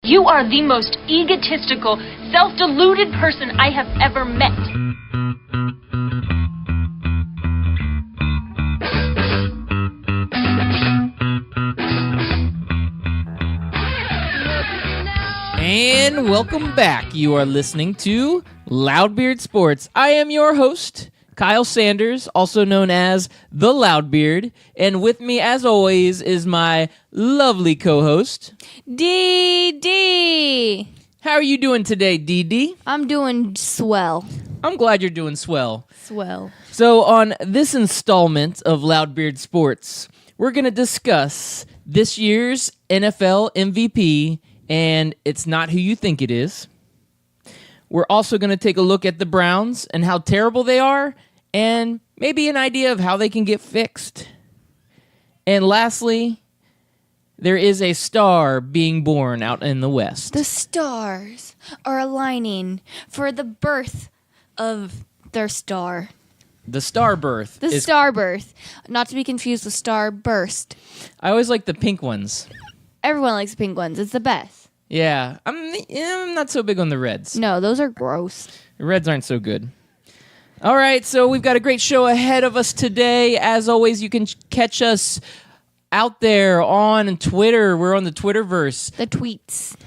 You are the most egotistical, self-deluded person I have ever met. And welcome back. You are listening to Loudbeard Sports. I am your host, Kyle Sanders, also known as The Loudbeard. And with me, as always, is my lovely co-host, DD. How are you doing today, DD? I'm doing swell. I'm glad you're doing swell. Swell. So on this installment of Loudbeard Sports, we're going to discuss this year's NFL MVP, and it's not who you think it is. We're also going to take a look at the Browns and how terrible they are, and maybe an idea of how they can get fixed. And lastly, there is a star being born out in the West. The stars are aligning for the birth of their star. The star birth. The star birth. Not to be confused with star burst. I always like the pink ones. Everyone likes pink ones. It's the best. Yeah, I'm not so big on the reds. No, those are gross. The reds aren't so good. All right, so we've got a great show ahead of us today. As always, you can catch us out there on Twitter. We're on the Twitterverse. The tweets.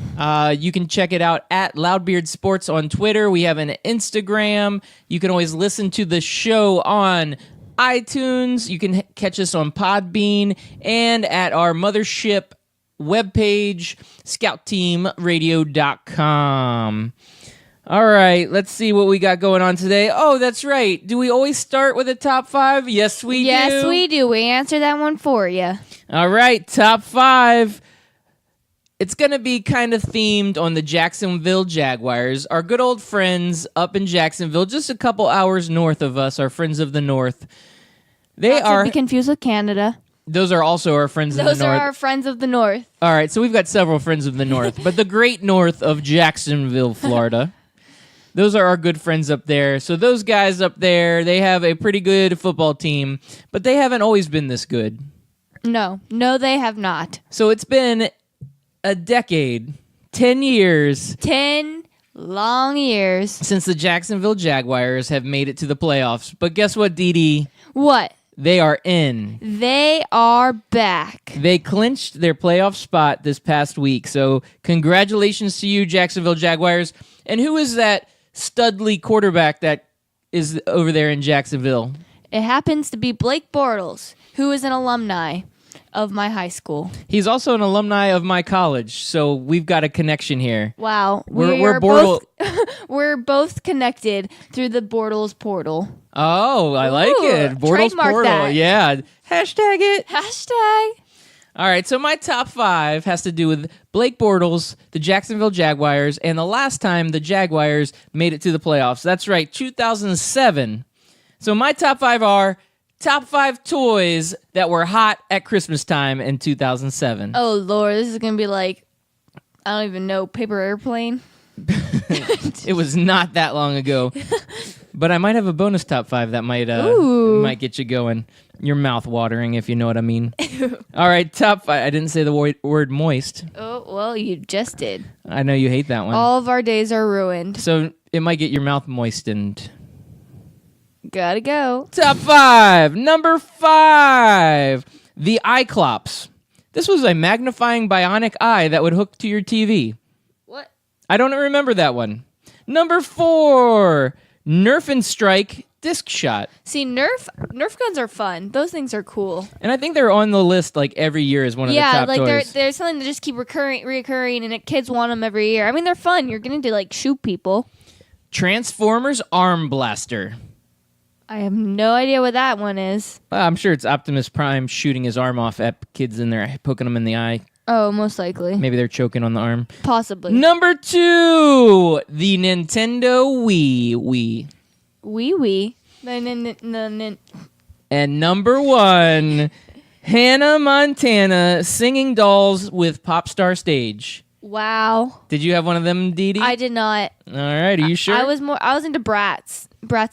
You can check it out at Loudbeard Sports on Twitter. We have an Instagram. You can always listen to the show on iTunes. You can catch us on Podbean and at our mothership webpage, scoutteamradio.com. All right, let's see what we got going on today. Oh, that's right. Do we always start with a top five? Yes, we do. Yes, we do. We answer that one for you. All right, top five. It's going to be kind of themed on the Jacksonville Jaguars. Our good old friends up in Jacksonville, just a couple hours north of us, our friends of the North. Not to be confused with Canada. Those are also our friends of the North. Those are our friends of the North. All right, so we've got several friends of the North, but the great North of Jacksonville, Florida. Those are our good friends up there. So those guys up there, they have a pretty good football team, but they haven't always been this good. No, they have not. So it's been a decade, 10 years. 10 long years. Since the Jacksonville Jaguars have made it to the playoffs. But guess what, Dee? What? They are in. They are back. They clinched their playoff spot this past week. So congratulations to you, Jacksonville Jaguars. And who is that studly quarterback that is over there in Jacksonville? It happens to be Blake Bortles, who is an alumni of my high school. He's also an alumni of my college, so we've got a connection here. Wow. We're Bortle. We're both connected through the Bortles portal. Oh, I like it. Bortles trademark portal. that. Yeah. Hashtag it. Hashtag. All right, so my top five has to do with Blake Bortles, the Jacksonville Jaguars, and the last time the Jaguars made it to the playoffs. That's right, 2007. So my top five are top five toys that were hot at Christmas time in 2007. Oh, Lord, this is going to be like, I don't even know, paper airplane? It was not that long ago. But I might have a bonus top five that might get you going. Your mouth watering, if you know what I mean. All right, top five. I didn't say the word moist. Oh, well, you just did. I know you hate that one. All of our days are ruined. So it might get your mouth moistened. Gotta go. Top five. Number five. The iClops. This was a magnifying bionic eye that would hook to your TV. What? I don't remember that one. Number four. Nerf and Strike disc shot. See, Nerf guns are fun. Those things are cool. And I think they're on the list like every year as one of the top toys. Yeah, like they're something that just keep reoccurring, and kids want them every year. I mean, they're fun. You're getting to like shoot people. Transformers Arm Blaster. I have no idea what that one is. I'm sure it's Optimus Prime shooting his arm off at kids in there, poking them in the eye. Oh, most likely. Maybe they're choking on the arm. Possibly. Number two, the Nintendo Wii. Wii. And number one, Hannah Montana singing dolls with Popstar Stage. Wow. Did you have one of them, Dee Dee? I did not. All right, are you sure? I was into Bratz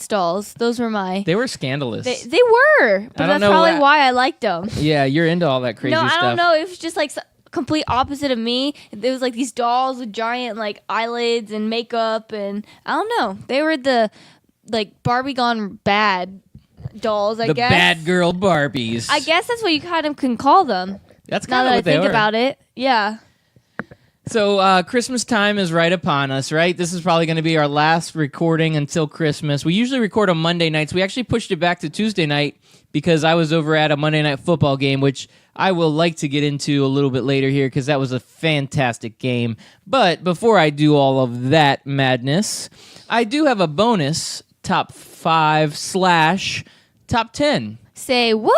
dolls. Those were my. They were scandalous. They were, but that's probably why I liked them. Yeah, you're into all that crazy stuff. No, I don't know. It was just like complete opposite of me. It was like these dolls with giant like eyelids and makeup, and I don't know. They were the like Barbie gone bad dolls, I The guess. bad girl Barbies. I guess that's what you kind of can call them. That's Now kind of that I what they think are. about it, yeah. So Christmas time is right upon us, right? This is probably going to be our last recording until Christmas. We usually record on Monday nights. We actually pushed it back to Tuesday night because I was over at a Monday night football game, which I will like to get into a little bit later here because that was a fantastic game. But before I do all of that madness, I do have a bonus top 5 / top 10. Say what?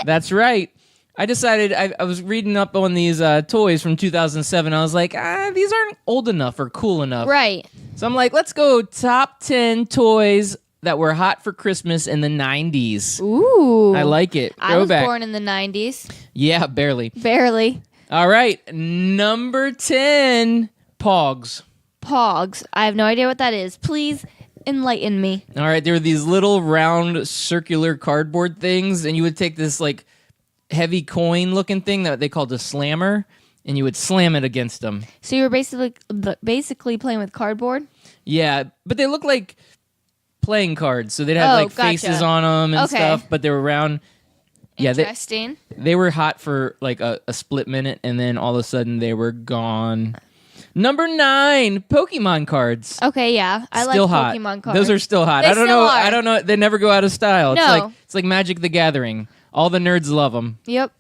That's right. I decided I was reading up on these toys from 2007. I was like, these aren't old enough or cool enough. Right. So I'm like, let's go top 10 toys that were hot for Christmas in the 90s. Ooh. I like it. I was Throwback. born in the 90s. Yeah, barely. Barely. All right, number 10, Pogs. Pogs. I have no idea what that is. Please enlighten me. All right, there were these little round circular cardboard things, and you would take this like heavy coin looking thing that they called a slammer, and you would slam it against them. So you were basically playing with cardboard? Yeah, but they look like playing cards, so they'd have like gotcha. faces on them and Okay. stuff, but they were round. Yeah, Interesting. they were hot for like a split minute, and then all of a sudden they were gone. Number 9, Pokemon cards. Okay, yeah. I Still like hot. Pokemon cards. Those are still hot. They I don't still know. are. I don't know. They never go out of style. No. It's like Magic the Gathering. All the nerds love them. Yep.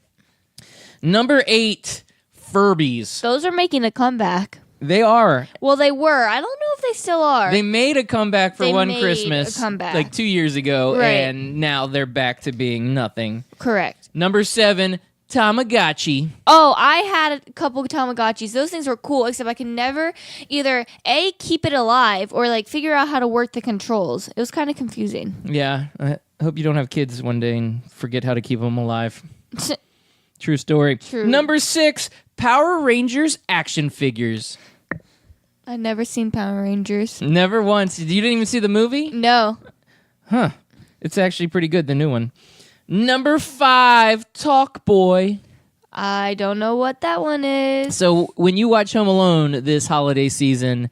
Number 8, Furbies. Those are making a comeback. They are. Well, they were. I don't know if they still are. They made a comeback for They one made Christmas, a comeback. like 2 years ago, Right. and now they're back to being nothing. Correct. Number 7, Tamagotchi. Oh, I had a couple Tamagotchis. Those things were cool, except I could never either A, keep it alive, or like figure out how to work the controls. It was kind of confusing. Yeah, I hope you don't have kids one day and forget how to keep them alive. True story. True. Number 6, Power Rangers action figures. I've never seen Power Rangers. Never once. You didn't even see the movie? No. Huh. It's actually pretty good, the new one. Number 5, Talk Boy. I don't know what that one is. So when you watch Home Alone this holiday season,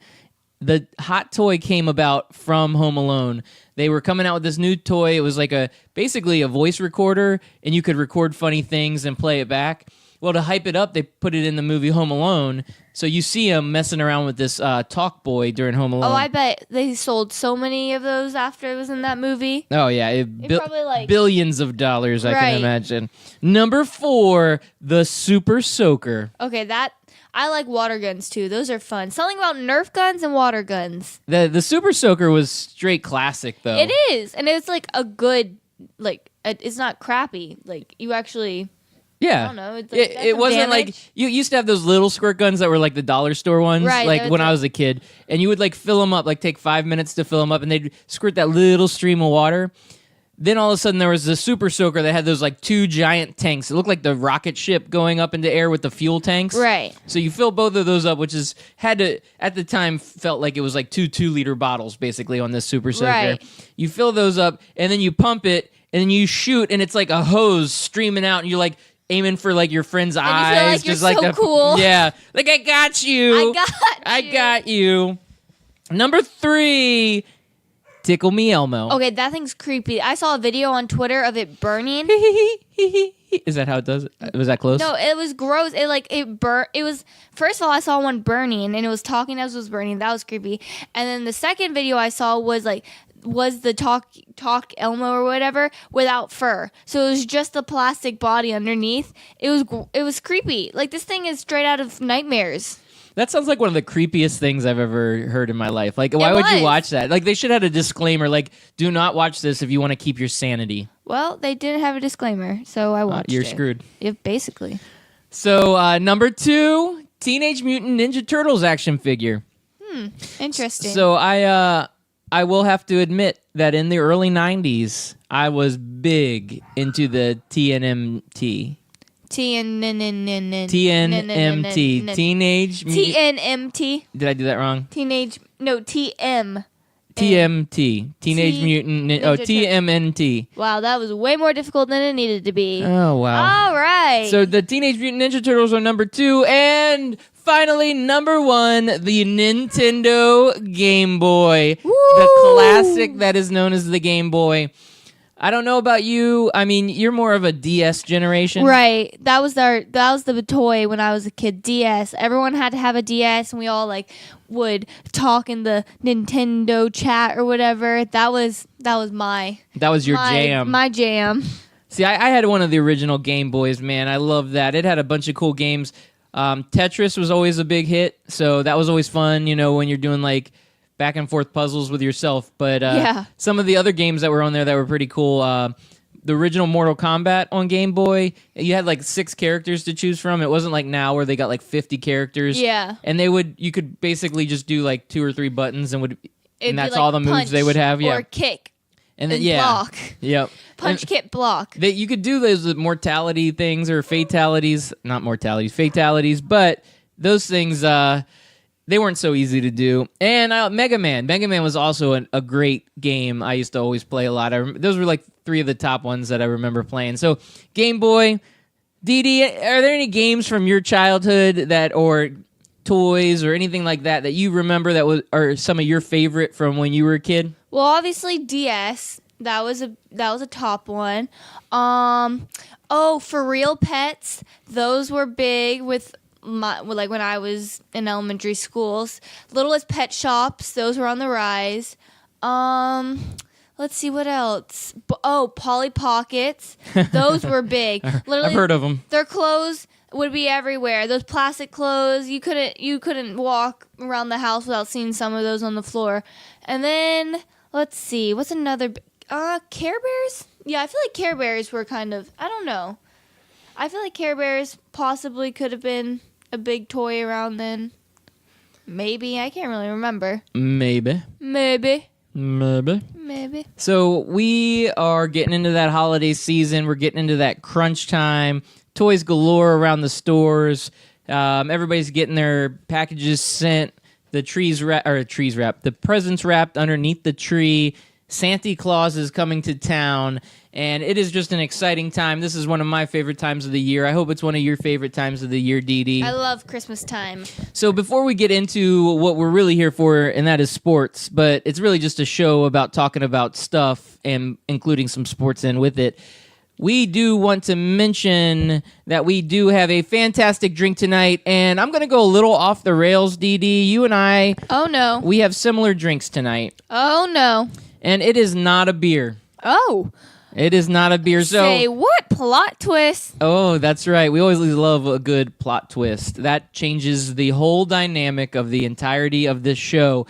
the hot toy came about from Home Alone. They were coming out with this new toy. It was like basically a voice recorder, and you could record funny things and play it back. Well, to hype it up, they put it in the movie Home Alone. So you see him messing around with this Talk Boy during Home Alone. Oh, I bet they sold so many of those after it was in that movie. Oh, yeah. probably, like- billions of dollars, I Right. can imagine. Number 4, the Super Soaker. Okay, I like water guns too. Those are fun. Something about Nerf guns and water guns. The Super Soaker was straight classic, though. It is, and it's like a good, like it's not crappy. Like you actually, Yeah. I don't know, it's like it, that's it some wasn't like damage. you used to have those little squirt guns that were like the dollar store ones, Right, like they when would I was a kid, and you would like fill them up, like take 5 minutes to fill them up, and they'd squirt that little stream of water. Then all of a sudden there was the Super Soaker that had those like 2 giant tanks. It looked like the rocket ship going up into air with the fuel tanks. Right. So you fill both of those up, which is had to at the time felt like it was like 2 2-liter bottles basically on this Super Soaker. Right. You fill those up and then you pump it and then you shoot and it's like a hose streaming out and you're like aiming for like your friend's you eyes. feel like you're just like so the, cool. Yeah. Like I got you. I got you. Number 3, Tickle Me Elmo. Okay, that thing's creepy. I saw a video on Twitter of it burning. Is that how it does it? Was that close? No, it was gross. It burnt. It was, first of all, I saw one burning and it was talking as it was burning. That was creepy. And then the second video I saw was the talk Elmo or whatever without fur. So it was just the plastic body underneath. It was creepy. Like this thing is straight out of nightmares. That sounds like one of the creepiest things I've ever heard in my life. Like, why would you was. watch that? Like, they should have had a disclaimer, like, do not watch this if you want to keep your sanity. Well, they didn't have a disclaimer, so I watched You're it. screwed. Yeah, basically. So, number 2, Teenage Mutant Ninja Turtles action figure. Interesting. So, I will have to admit that in the early 90s, I was big into the TNMT. TNMT. Teenage Mutant... TNMT. Did I do that wrong? TM. TMT, Teenage Mutant Ninja TMNT. Wow, that was way more difficult than it needed to be. Oh wow. All right. So the Teenage Mutant Ninja Turtles are number 2, and finally number 1, the Nintendo Game Boy, the classic that is known as the Game Boy. I don't know about you. I mean, you're more of a DS generation. Right. That was the toy when I was a kid, DS. Everyone had to have a DS and we all like would talk in the Nintendo chat or whatever. That was my Your jam. My jam. See, I had one of the original Game Boys, man. I love that. It had a bunch of cool games. Tetris was always a big hit, so that was always fun, when you're doing like back and forth puzzles with yourself. But some of the other games that were on there that were pretty cool, the original Mortal Kombat on Game Boy, you had like 6 characters to choose from. It wasn't like now where they got like 50 characters. Yeah. And you could basically just do like 2 or 3 buttons and that's like all the moves they would have. Yeah. Or kick. And then and yeah. block. Yep. Punch, kick, block. You could do those mortality things or fatalities, not mortalities, fatalities, but those things, they weren't so easy to do. And Mega Man. Mega Man was also a great game I used to always play a lot. Those were like 3 of the top ones that I remember playing. So Game Boy. Dee Dee, are there any games from your childhood or toys or anything like that you remember are some of your favorite from when you were a kid? Well, obviously DS. That was a top one. For Real Pets. Those were big with when I was in elementary schools. Littlest Pet Shops. Those were on the rise. Let's see what else. Polly Pockets. Those were big. Literally, I've heard of them. Their clothes would be everywhere. Those plastic clothes, you couldn't walk around the house without seeing some of those on the floor. And then let's see, what's another? Care Bears. Yeah, I feel like Care Bears were kind of. I don't know. I feel like Care Bears possibly could have been a big toy around then. Maybe, I can't really remember. Maybe. So we are getting into that holiday season. We're getting into that crunch time. Toys galore around the stores. Everybody's getting their packages sent. The the presents wrapped underneath the tree. Santa Claus is coming to town, and it is just an exciting time. This is one of my favorite times of the year. I hope it's one of your favorite times of the year, Dee Dee. I love Christmas time. So before we get into what we're really here for, and that is sports, but it's really just a show about talking about stuff and including some sports in with it, we do want to mention that we do have a fantastic drink tonight, and I'm going to go a little off the rails, Dee Dee. You and I, Oh, no. we have similar drinks tonight, Oh, no. and it is not a beer. Oh. It is not a beer. Say what? Plot twist. Oh, that's right. We always love a good plot twist. That changes the whole dynamic of the entirety of this show.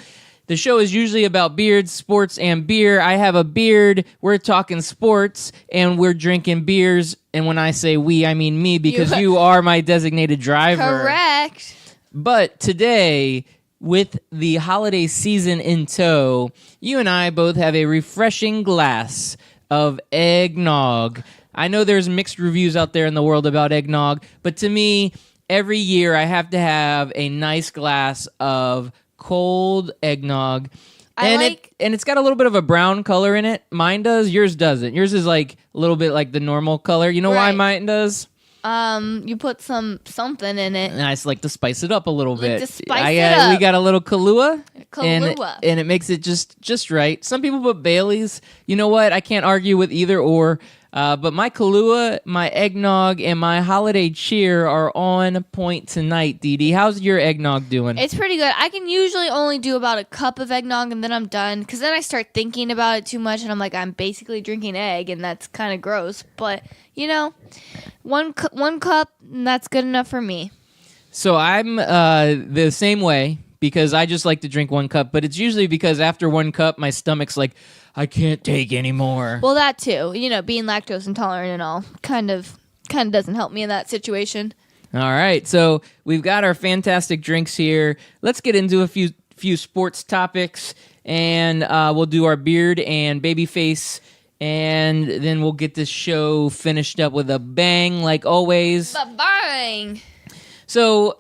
The show is usually about beards, sports, and beer. I have a beard. We're talking sports, and we're drinking beers. And when I say we, I mean me, because you are my designated driver. Correct. But today, with the holiday season in tow, you and I both have a refreshing glass of eggnog. I know there's mixed reviews out there in the world about eggnog, but to me, every year I have to have a nice glass of cold eggnog. And it's got a little bit of a brown color in it. Mine does. Yours doesn't. Yours is like a little bit like the normal color. You know why Right. mine does? You put something in it. And I just like to spice it up a little bit. To spice it up. We got a little Kahlua. Kahlua. And it makes it just right. Some people put Bailey's. You know what? I can't argue with either or. But my Kahlua, my eggnog, and my holiday cheer are on point tonight, Dee Dee. How's your eggnog doing? It's pretty good. I can usually only do about a cup of eggnog and then I'm done. Because then I start thinking about it too much and I'm like, I'm basically drinking egg and that's kind of gross. But, one cup, and that's good enough for me. So I'm the same way because I just like to drink 1 cup. But it's usually because after 1 cup, my stomach's like, I can't take any more. Well, that too. Being lactose intolerant and all kind of doesn't help me in that situation. All right, so we've got our fantastic drinks here. Let's get into a few sports topics, and we'll do our beard and baby face, and then we'll get this show finished up with a bang, like always. Bang! So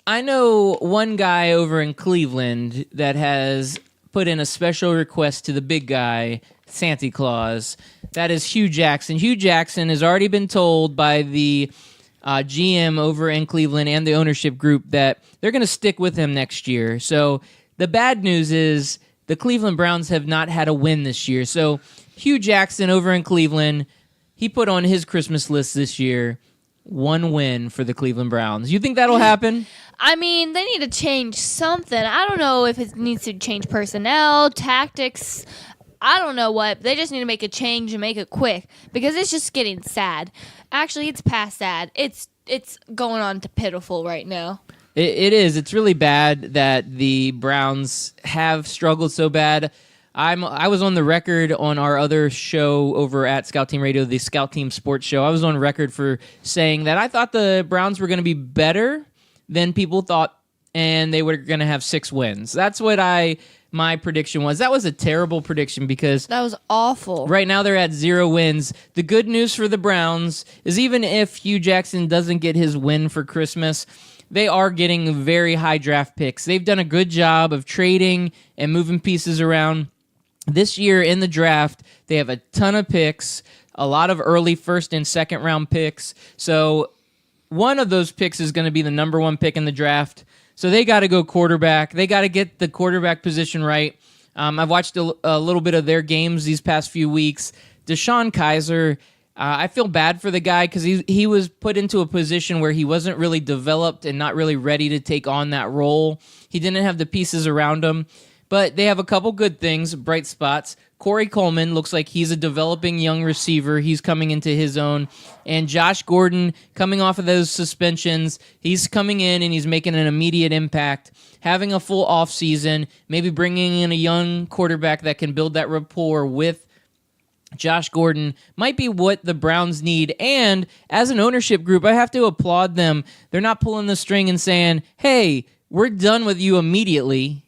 I know one guy over in Cleveland that has put in a special request to the big guy, Santa Claus. That is Hugh Jackson. Hugh Jackson has already been told by the GM over in Cleveland and the ownership group that they're going to stick with him next year. So the bad news is the Cleveland Browns have not had a win this year. So Hugh Jackson over in Cleveland, he put on his Christmas list this year 1 win for the Cleveland Browns. You think that'll happen? I mean, they need to change something. I don't know if it needs to change personnel, tactics. I don't know what. They just need to make a change and make it quick because it's just getting sad. Actually, it's past sad. It's going on to pitiful right now. It is. It's really bad that the Browns have struggled so bad. I was on the record on our other show over at Scout Team Radio, the Scout Team Sports Show. I was on record for saying that I thought the Browns were going to be better than people thought, and they were going to have 6 wins. That's what my prediction was. That was a terrible prediction because That was awful. right now they're at 0 wins. The good news for the Browns is even if Hugh Jackson doesn't get his win for Christmas, they are getting very high draft picks. They've done a good job of trading and moving pieces around. This year in the draft, they have a ton of picks, a lot of early first and second round picks. So one of those picks is going to be the number 1 pick in the draft. So they got to go quarterback. They got to get the quarterback position right. I've watched a little bit of their games these past few weeks. DeShone Kizer, I feel bad for the guy because he was put into a position where he wasn't really developed and not really ready to take on that role. He didn't have the pieces around him. But they have a couple good things, bright spots. Corey Coleman looks like he's a developing young receiver. He's coming into his own. And Josh Gordon, coming off of those suspensions, he's coming in and he's making an immediate impact. Having a full offseason, maybe bringing in a young quarterback that can build that rapport with Josh Gordon might be what the Browns need. And as an ownership group, I have to applaud them. They're not pulling the string and saying, hey, we're done with you immediately.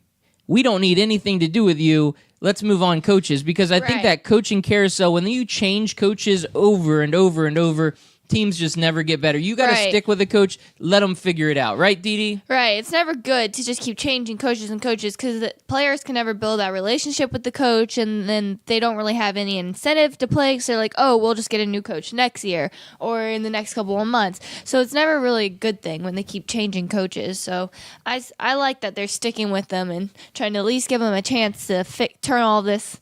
We don't need anything to do with you. Let's move on coaches. Because I think Right. that coaching carousel, when you change coaches over and over and over, teams just never get better. You got to Right. stick with the coach. Let them figure it out. Right, Dee Dee? Right. It's never good to just keep changing coaches and coaches because the players can never build that relationship with the coach, and then they don't really have any incentive to play. So they're like, oh, we'll just get a new coach next year or in the next couple of months. So it's never really a good thing when they keep changing coaches. So I like that they're sticking with them and trying to at least give them a chance to turn all this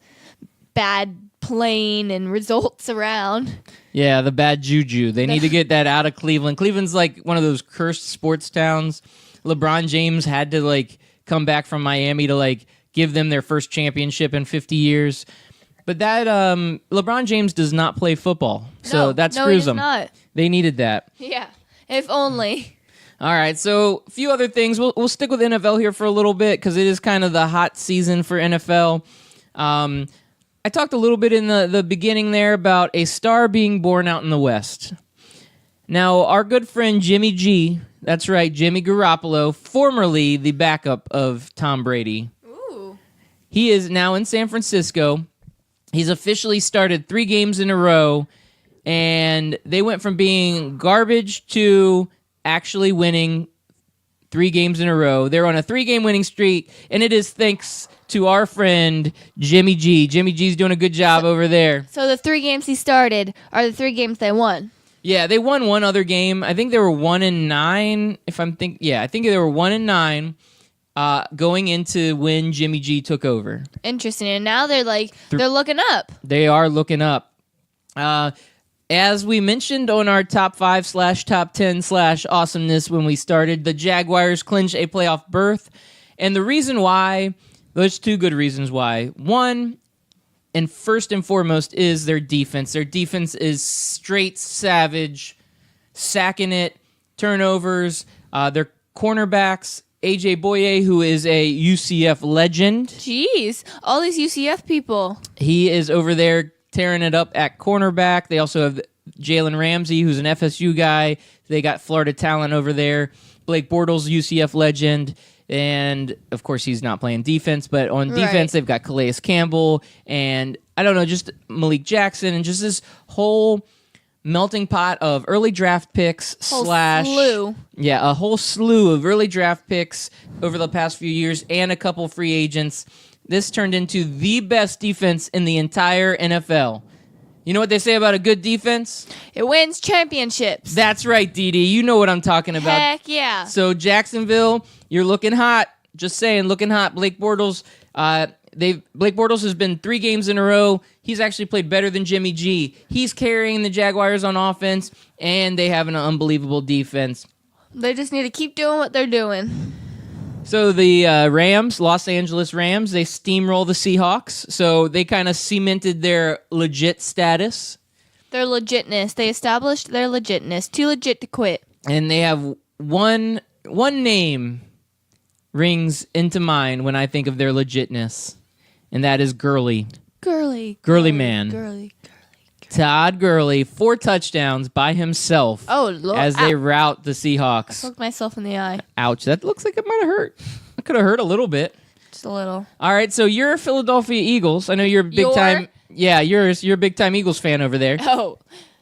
bad playing and results around. Yeah, the bad juju. They need to get that out of Cleveland. Cleveland's like one of those cursed sports towns. LeBron James had to come back from Miami to give them their first championship in 50 years. But that LeBron James does not play football. So that no, he screws does them. not. They needed that. Yeah. If only. All right, so a few other things. We'll stick with NFL here for a little bit because it is kind of the hot season for NFL. I talked a little bit in the beginning there about a star being born out in the West. Now, our good friend Jimmy G, that's right, Jimmy Garoppolo, formerly the backup of Tom Brady. Ooh. He is now in San Francisco. He's officially started 3 games in a row, and they went from being garbage to actually winning 3 games in a row. They're on a 3-game winning streak, and it is thanks to our friend Jimmy G. Jimmy G's doing a good job over there. So the 3 games he started are the 3 games they won. Yeah, they won one other game. I think they were 1-9. I think they were 1-9 going into when Jimmy G took over. Interesting. And now they're they're looking up. They are looking up. As we mentioned on our top 5/top 10/awesomeness when we started, the Jaguars clinched a playoff berth. And the reason why, there's 2 good reasons why. One, and first and foremost, is their defense. Their defense is straight savage, sacking it, turnovers. Their cornerbacks, A.J. Boye, who is a UCF legend. Jeez. All these UCF people. He is over there tearing it up at cornerback. They also have Jalen Ramsey, who's an FSU guy. They got Florida talent over there. Blake Bortles, UCF legend. And, of course, he's not playing defense. But on defense, Right. they've got Calais Campbell and, I don't know, just Malik Jackson and just this whole melting pot of early draft picks Whole slash... slew. Yeah, a whole slew of early draft picks over the past few years and a couple free agents. this turned into the best defense in the entire NFL. You know what they say about a good defense? It wins championships. That's right, Dee Dee. You know what I'm talking about. Heck yeah. So Jacksonville, you're looking hot. Just saying, looking hot. Blake Bortles, Blake Bortles has been 3 games in a row. He's actually played better than Jimmy G. He's carrying the Jaguars on offense, and they have an unbelievable defense. They just need to keep doing what they're doing. So the Rams, Los Angeles Rams, they steamroll the Seahawks. So they kind of cemented their legit status. Their legitness. They established their legitness. Too legit to quit. And they have one name rings into mind when I think of their legitness, and that is Gurley. Gurley man. Gurley. Todd Gurley, 4 touchdowns by himself. Oh, Lord. As they rout the Seahawks. Poked myself in the eye. Ouch, that looks like it might have hurt. It could have hurt a little bit. Just a little. All right, so you're a Philadelphia Eagles. I know you're a big time. Yeah, you're a big time Eagles fan over there. Oh.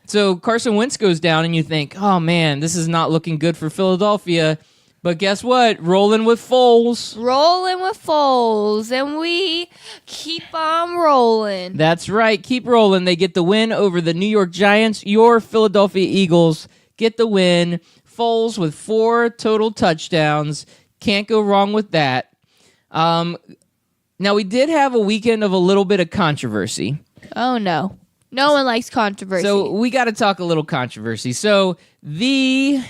So Carson Wentz goes down, and you think, oh man, this is not looking good for Philadelphia. But guess what? Rolling with Foles. Rolling with Foles, and we keep on rolling. That's right. Keep rolling. They get the win over the New York Giants. Your Philadelphia Eagles get the win. Foles with 4 total touchdowns. Can't go wrong with that. Now, we did have a weekend of a little bit of controversy. Oh, no. No one likes controversy. So we got to talk a little controversy. So the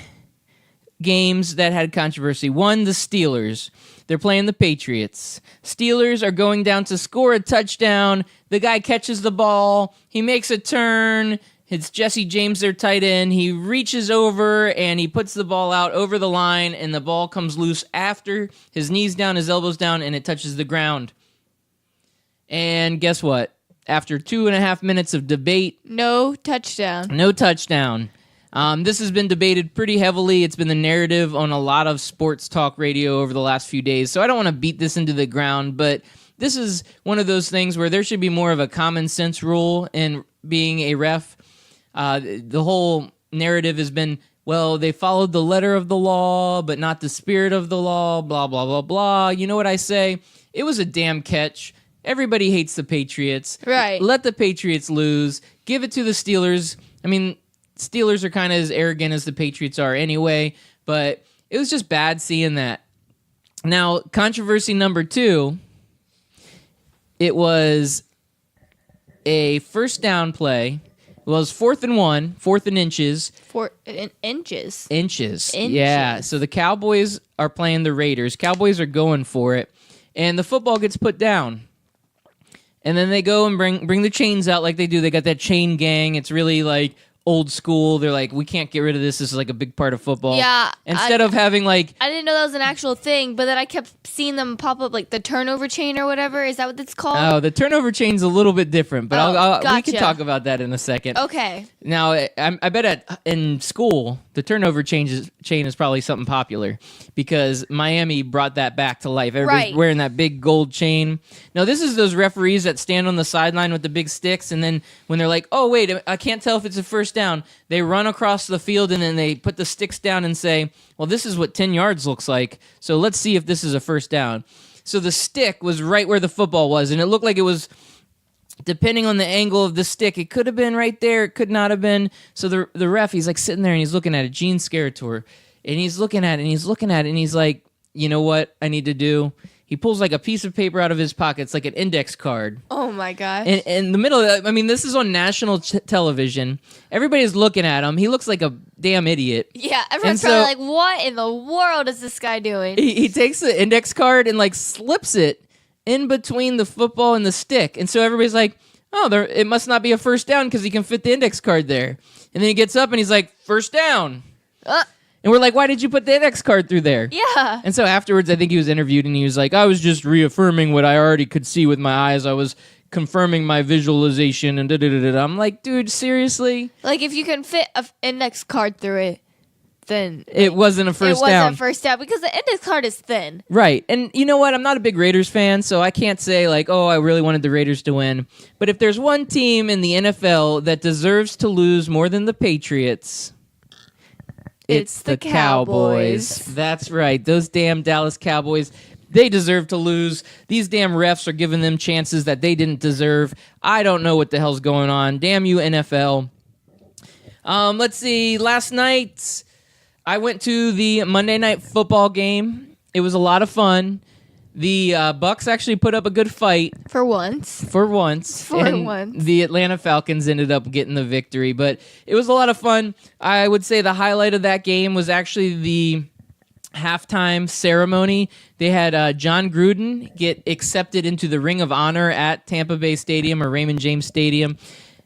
games that had controversy. One, the Steelers. They're playing the Patriots. Steelers are going down to score a touchdown. The guy catches the ball. He makes a turn. It's Jesse James, their tight end. He reaches over and he puts the ball out over the line, and the ball comes loose after his knees down, his elbows down, and it touches the ground. And guess what? After 2.5 minutes of debate, no touchdown. No touchdown. This has been debated pretty heavily. It's been the narrative on a lot of sports talk radio over the last few days, so I don't want to beat this into the ground, but this is one of those things where there should be more of a common sense rule in being a ref. The whole narrative has been, well, they followed the letter of the law, but not the spirit of the law, blah, blah, blah, blah. You know what I say? It was a damn catch. Everybody hates the Patriots. Right. Let the Patriots lose. Give it to the Steelers. I mean, Steelers are kind of as arrogant as the Patriots are anyway, but it was just bad seeing that. Now, controversy number 2, it was a first down play. It was 4th and 1, 4th and inches. Inches. Inches. Yeah, so the Cowboys are playing the Raiders. Cowboys are going for it, and the football gets put down. And then they go and bring the chains out like they do. They got that chain gang. It's really like old school. They're like, we can't get rid of this. This is like a big part of football. Yeah. Instead of having like... I didn't know that was an actual thing, but then I kept seeing them pop up like the turnover chain or whatever. Is that what it's called? Oh, the turnover chain's a little bit different, but we can gotcha. talk about that in a second. Okay. Now, I bet in school, the turnover chain is probably something popular because Miami brought that back to life. Everybody's wearing that big gold chain. Now, this is those referees that stand on the sideline with the big sticks, and then when they're like, oh, wait, I can't tell if it's a first down, they run across the field, and then they put the sticks down and say, well, this is what 10 yards looks like, so let's see if this is a first down. So the stick was right where the football was, and it looked like it was... Depending on the angle of the stick, it could have been right there. It could not have been. So the ref, he's like sitting there and he's looking at it, Gene Scarator, and he's looking at it and he's looking at it and he's like, you know what I need to do? He pulls like a piece of paper out of his pocket. It's like an index card. Oh my gosh. And in the middle of that, I mean, this is on national television. Everybody's looking at him. He looks like a damn idiot. Yeah, everyone's probably like, what in the world is this guy doing? He takes the index card and like slips it in between the football and the stick. And so everybody's like, oh, it must not be a first down because he can fit the index card there. And then he gets up and he's like, first down. And we're like, why did you put the index card through there? Yeah. And so afterwards, I think he was interviewed and he was like, I was just reaffirming what I already could see with my eyes. I was confirming my visualization and da-da-da-da. I'm like, dude, seriously? Like, if you can fit an index card through it, then it wasn't a first down. It wasn't first down because the index card is thin. Right. And you know what? I'm not a big Raiders fan, so I can't say like, oh, I really wanted the Raiders to win. But if there's one team in the NFL that deserves to lose more than the Patriots, it's the Cowboys. That's right. Those damn Dallas Cowboys. They deserve to lose. These damn refs are giving them chances that they didn't deserve. I don't know what the hell's going on. Damn you, NFL. Let's see. Last night, I went to the Monday Night Football game. It was a lot of fun. The Bucs actually put up a good fight. For once. And the Atlanta Falcons ended up getting the victory. But it was a lot of fun. I would say the highlight of that game was actually the halftime ceremony. They had John Gruden get accepted into the Ring of Honor at Tampa Bay Stadium or Raymond James Stadium.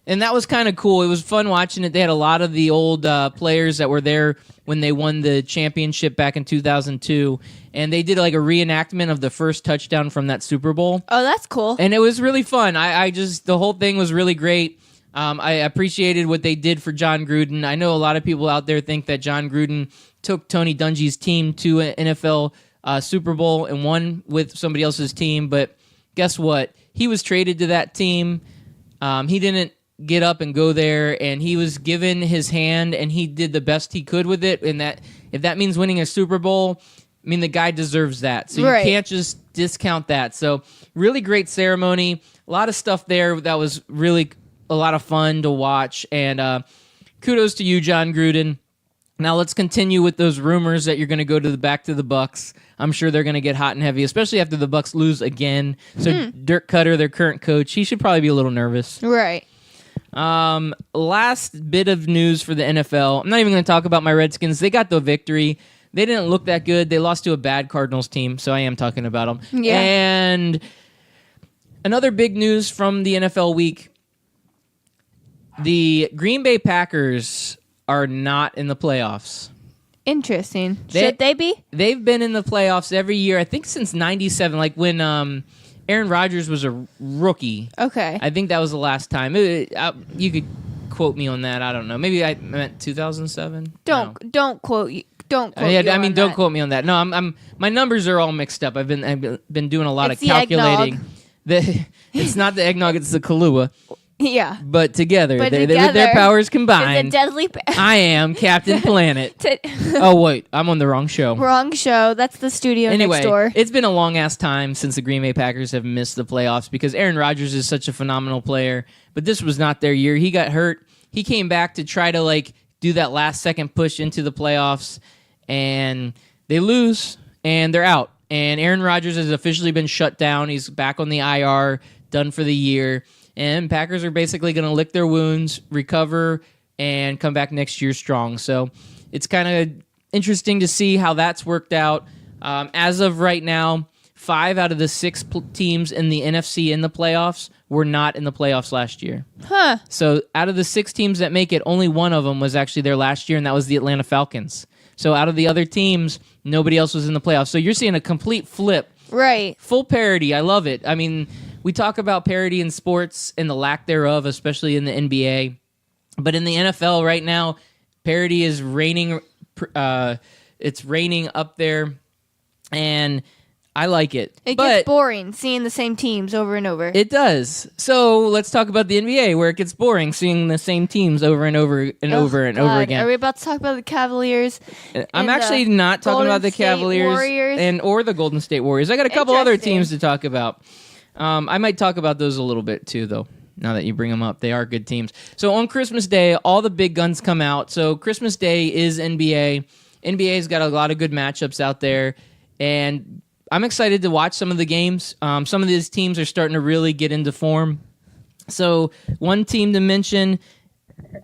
And that was kind of cool. It was fun watching it. They had a lot of the old players that were there when they won the championship back in 2002. And they did like a reenactment of the first touchdown from that Super Bowl. Oh, that's cool. And it was really fun. The whole thing was really great. I appreciated what they did for John Gruden. I know a lot of people out there think that John Gruden took Tony Dungy's team to an NFL Super Bowl and won with somebody else's team. But guess what? He was traded to that team. He didn't get up and go there, and he was given his hand, and he did the best he could with it. And that, if that means winning a Super Bowl, I mean, the guy deserves that. So you can't just discount that. So really great ceremony. A lot of stuff there that was really a lot of fun to watch. And kudos to you, John Gruden. Now let's continue with those rumors that you're going to go to back to the Bucs. I'm sure they're going to get hot and heavy, especially after the Bucs lose again. So Dirk Cutter, their current coach, he should probably be a little nervous. Right. Last bit of news for the NFL. I'm not even going to talk about my Redskins. They got the victory. They didn't look that good. They lost to a bad Cardinals team, so I am talking about them. Yeah. And another big news from the NFL week. The Green Bay Packers are not in the playoffs. Interesting. Should they be? They've been in the playoffs every year, I think since 97, like when Aaron Rodgers was a rookie. Okay. I think that was the last time. You could quote me on that. I don't know. Maybe I meant 2007. Don't quote you. Don't quote Yeah, you I mean, on don't that. quote me on that. No, I'm my numbers are all mixed up. I've been doing a lot It's of the calculating. eggnog. It's not the eggnog, it's the Kahlua. Yeah. But together, But with together, their powers It's combined, a deadly I am Captain Planet. Oh wait, I'm on the wrong show. Wrong show. That's the studio Anyway, next door. it's been a long ass time since the Green Bay Packers have missed the playoffs because Aaron Rodgers is such a phenomenal player, but this was not their year. He got hurt. He came back to try to do that last second push into the playoffs, and they lose and they're out. And Aaron Rodgers has officially been shut down. He's back on the IR, done for the year. And Packers are basically going to lick their wounds, recover, and come back next year strong. So it's kind of interesting to see how that's worked out. As of right now, 5 out of the 6 teams in the NFC in the playoffs were not in the playoffs last year. Huh. So out of the 6 teams that make it, only one of them was actually there last year, and that was the Atlanta Falcons. So out of the other teams, nobody else was in the playoffs. So you're seeing a complete flip. Right. Full parity. I love it. I mean, we talk about parity in sports and the lack thereof, especially in the NBA. But in the NFL right now, parity is reigning. It's reigning up there, and I like it. It but gets boring seeing the same teams over and over. It does. So let's talk about the NBA, where it gets boring seeing the same teams over and over and over and over again. Are we about to talk about the Cavaliers? I'm and actually the not talking Golden about the State Cavaliers Warriors? or the Golden State Warriors. I got a couple other Interesting. teams to talk about. I might talk about those a little bit too, though. Now that you bring them up, they are good teams. So on Christmas Day, all the big guns come out. So Christmas Day is NBA. NBA's got a lot of good matchups out there, and I'm excited to watch some of the games. Some of these teams are starting to really get into form. So one team to mention,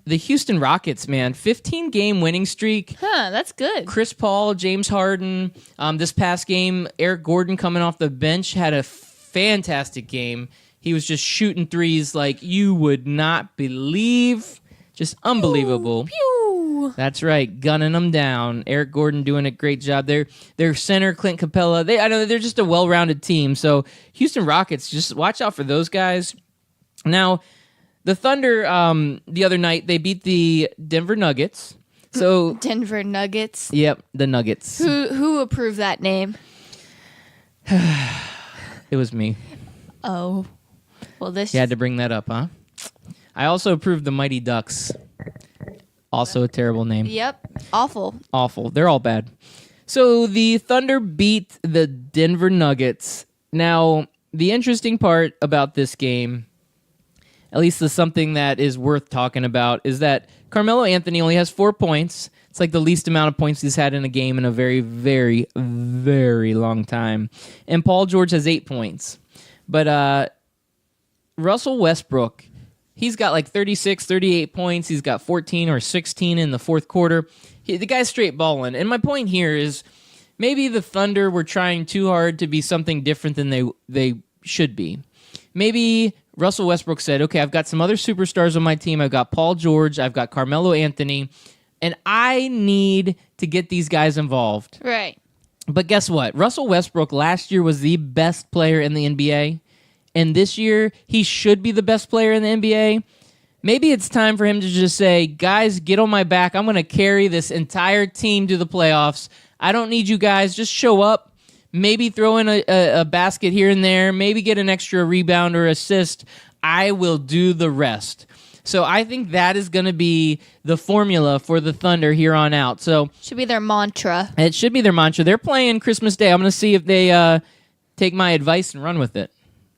the Houston Rockets, man. 15-game winning streak. Huh, that's good. Chris Paul, James Harden. This past game, Eric Gordon coming off the bench had a fantastic game. He was just shooting threes like you would not believe. Just unbelievable. Pew. That's right, gunning them down. Eric Gordon doing a great job there. Their center, Clint Capella, I know they're just a well-rounded team. So Houston Rockets, just watch out for those guys. Now, the Thunder, the other night, they beat the Denver Nuggets. So Denver Nuggets. Yep, the Nuggets. Who approved that name? It was me. Oh. Well, this You had to bring that up, huh? I also approved the Mighty Ducks. Also a terrible name. Yep. Awful. Awful. They're all bad. So the Thunder beat the Denver Nuggets. Now, the interesting part about this game, at least the something that is worth talking about, is that Carmelo Anthony only has 4 points. It's like the least amount of points he's had in a game in a very, very, very long time. And Paul George has 8 points. But Russell Westbrook, he's got like 36, 38 points. He's got 14 or 16 in the fourth quarter. The guy's straight balling. And my point here is maybe the Thunder were trying too hard to be something different than they should be. Maybe Russell Westbrook said, okay, I've got some other superstars on my team. I've got Paul George. I've got Carmelo Anthony. And I need to get these guys involved. Right. But guess what? Russell Westbrook last year was the best player in the NBA. And this year, he should be the best player in the NBA. Maybe it's time for him to just say, guys, get on my back. I'm going to carry this entire team to the playoffs. I don't need you guys. Just show up. Maybe throw in a basket here and there. Maybe get an extra rebound or assist. I will do the rest. So I think that is going to be the formula for the Thunder here on out. So Should be their mantra. it should be their mantra. They're playing Christmas Day. I'm going to see if they take my advice and run with it.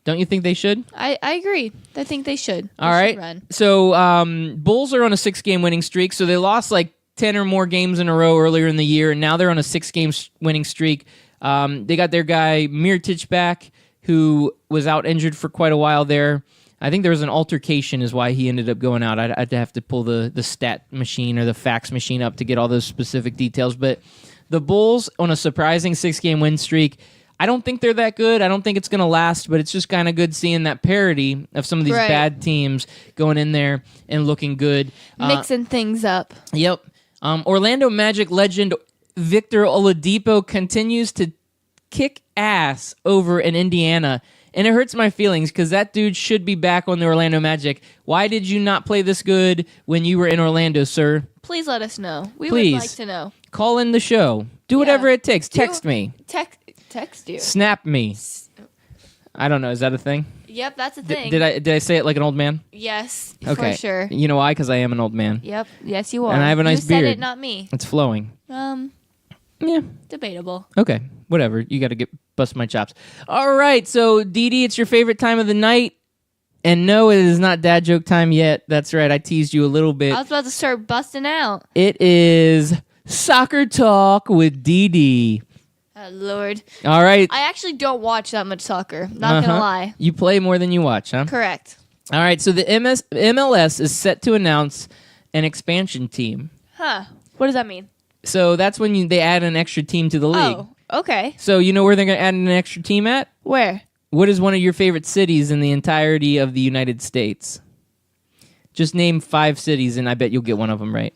Don't you think they should? I agree. I think they should. All They right. should run. So Bulls are on a 6-game winning streak. So they lost like 10 or more games in a row earlier in the year, and now they're on a 6-game winning streak. They got their guy Mirotic back, who was out injured for quite a while there. I think there was an altercation is why he ended up going out. I'd have to pull the stat machine or the fax machine up to get all those specific details. But the Bulls on a surprising 6-game win streak. I don't think they're that good. I don't think it's going to last, but it's just kind of good seeing that parity of some of these Right. bad teams going in there and looking good. Mixing things up. Yep. Orlando Magic legend Victor Oladipo continues to kick ass over in Indiana. And it hurts my feelings because that dude should be back on the Orlando Magic. Why did you not play this good when you were in Orlando, sir? Please let us know. We Please. would like to know. Call in the show. Do whatever it takes. Text me. Text you. Snap me. I don't know. Is that a thing? Yep, that's a thing. Did I say it like an old man? Yes, Okay. for sure. You know why? Because I am an old man. Yep. Yes, you are. And I have a nice you said beard. it, not me. It's flowing. Yeah. Debatable. Okay. Whatever. You got to bust my chops. All right. So, Dee Dee, it's your favorite time of the night. And no, it is not dad joke time yet. That's right. I teased you a little bit. I was about to start busting out. It is Soccer Talk with Dee Dee. Oh, Lord. All right. I actually don't watch that much soccer. Not gonna lie. You play more than you watch, huh? Correct. All right. So, the MLS is set to announce an expansion team. Huh. What does that mean? So, that's when they add an extra team to the league. Oh, okay. So, you know where they're going to add an extra team at? Where? What is one of your favorite cities in the entirety of the United States? Just name 5 cities, and I bet you'll get one of them right.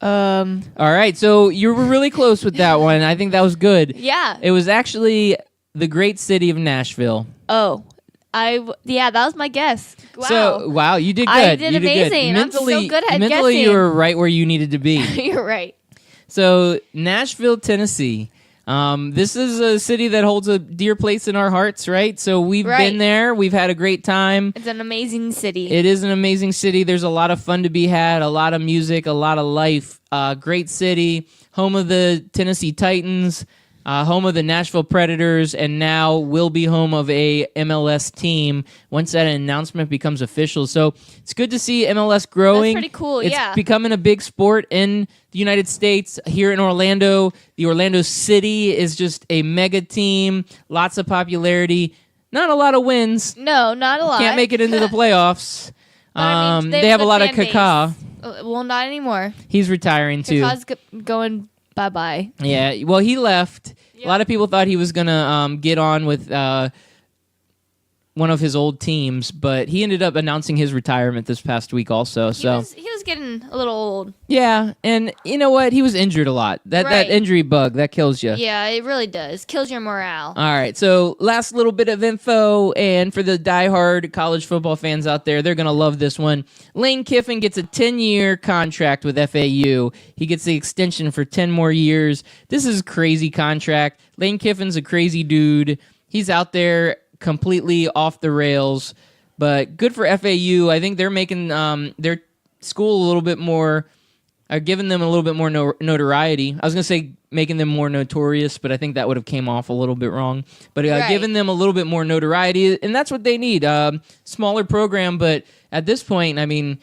All right, so you were really close with that one. I think that was good. Yeah. It was actually the great city of Nashville. Oh. Yeah, that was my guess. Wow. So, wow, you did good. I did You amazing. Good. I'm so good at mentally, you guessing. were right where you needed to be. You're right. So, Nashville, Tennessee. This is a city that holds a dear place in our hearts, right? So we've Right. been there. We've had a great time. It's an amazing city. It is an amazing city. There's a lot of fun to be had, a lot of music, a lot of life. Great city, home of the Tennessee Titans, home of the Nashville Predators, and now will be home of a MLS team once that announcement becomes official. So it's good to see MLS growing. That's pretty cool, It's yeah. becoming a big sport in the United States. Here in Orlando, the Orlando City is just a mega team, lots of popularity, not a lot of wins. No, not a lot. Can't make it into the playoffs. But, I mean, They have a good lot of fan base. Kaká. Well, not anymore. He's retiring too. Kaká's going bye-bye. Yeah, well, he left. A lot of people thought he was gonna get on with one of his old teams, but he ended up announcing his retirement this past week also. He was getting a little old. Yeah, and you know what? He was injured a lot. That Right. injury bug that kills you. Yeah, it really does. Kills your morale. All right, so last little bit of info, and for the diehard college football fans out there, they're going to love this one. Lane Kiffin gets a 10-year contract with FAU. He gets the extension for 10 more years. This is a crazy contract. Lane Kiffin's a crazy dude. He's out there completely off the rails, but good for FAU. I think they're making their school a little bit more are giving them a little bit more notoriety. I was going to say making them more notorious, but I think that would have came off a little bit wrong. But Right. giving them a little bit more notoriety, and that's what they need. Smaller program, but at this point, I mean,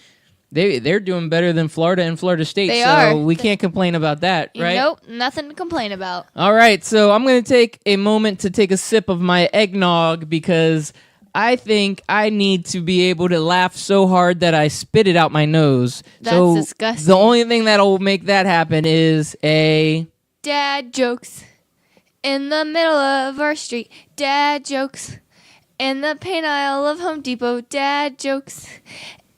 they're doing better than Florida and Florida State, They so are. we can't complain about that, right? Nope, nothing to complain about. All right, so I'm going to take a moment to take a sip of my eggnog because I think I need to be able to laugh so hard that I spit it out my nose. That's so disgusting. The only thing that'll make that happen is a... Dad jokes in the middle of our street. Dad jokes in the paint aisle of Home Depot. Dad jokes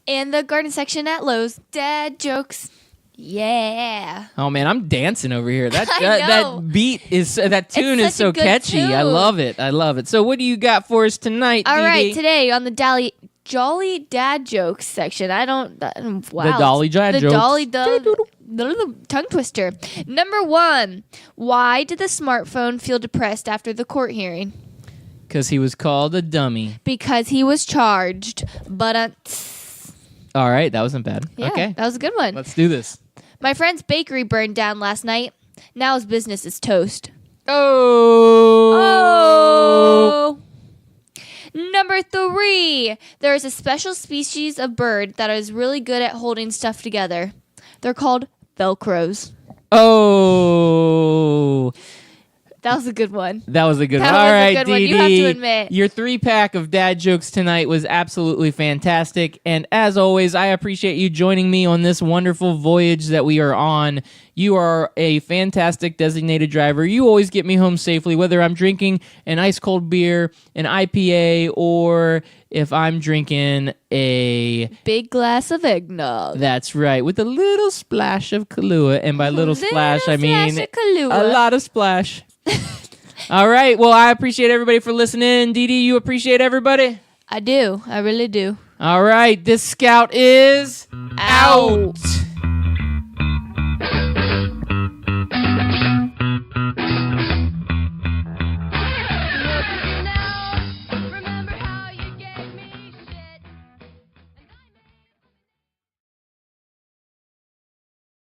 in the garden section at Lowe's. Dad jokes. Yeah. Oh man, I'm dancing over here. That I that, know. that beat is that tune is such so a good catchy. I tune. love it. I love it. So what do you got for us tonight, All Dee right, Dee? today on the Jolly Dad Jokes section. Wow. The Dolly Dad the jokes. The tongue twister. Number 1. Why did the smartphone feel depressed after the court hearing? Because he was called a dummy. Because he was charged. But All right, that wasn't bad. yeah, Okay, that was a good one. let's do this. My friend's bakery burned down last night. Now his business is toast. Oh. Number 3. There is a special species of bird that is really good at holding stuff together. They're called Velcros. Oh. That was a good one. That was a good That one. was All a right, good one, Dee you have to Dee, admit. Your 3-pack of dad jokes tonight was absolutely fantastic. And as always, I appreciate you joining me on this wonderful voyage that we are on. You are a fantastic designated driver. You always get me home safely, whether I'm drinking an ice cold beer, an IPA, or if I'm drinking a... Big glass of eggnog. That's right, with a little splash of Kahlua. And by little splash, I mean splash of Kahlua. a lot of splash. All right. Well, I appreciate everybody for listening. Dee Dee, you appreciate everybody? I do. I really do. All right. This scout is Out. out.